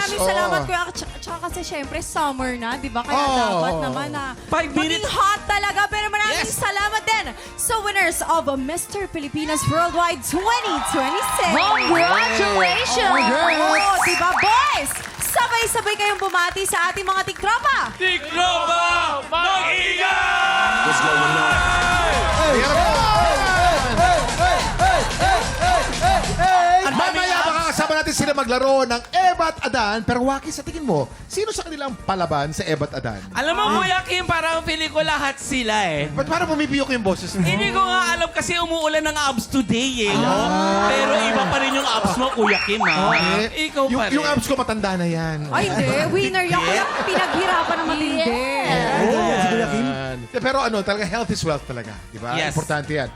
maraming salamat, Kuya. Tsaka kasi syempre, summer na, di ba? Kaya dapat naman na 5 minutes. maging hot talaga. Pero maraming salamat din sa winners of Mr. Pilipinas Worldwide 2026. Congratulations! Oh, di ba, boys? Sabay-sabay kayong bumati sa ating mga tiktropa. Tiktropa! Mag-ingat! What's going on? At mamaya makakasama natin sila maglaro ng Eva at Adan. Pero Waki, sa tingin mo, sino sa kanilang palaban sa Eva at Adan? Alam mo, Kuya Kim, parang feeling ko lahat sila eh. Ba't parang pumipiyok yung boses mo? Hindi ko nga alam kasi umuulan ng abs today eh. Pero iba pa rin yung abs mo, Kuya Kim, ha? Ikaw pa rin. Yung abs ko matanda na yan. Ay, hindi. Winner yan. Kaya pinaghirapan ng matindi. Yan. Pero ano, talaga health is wealth talaga. Di ba? Yes. Importante yan.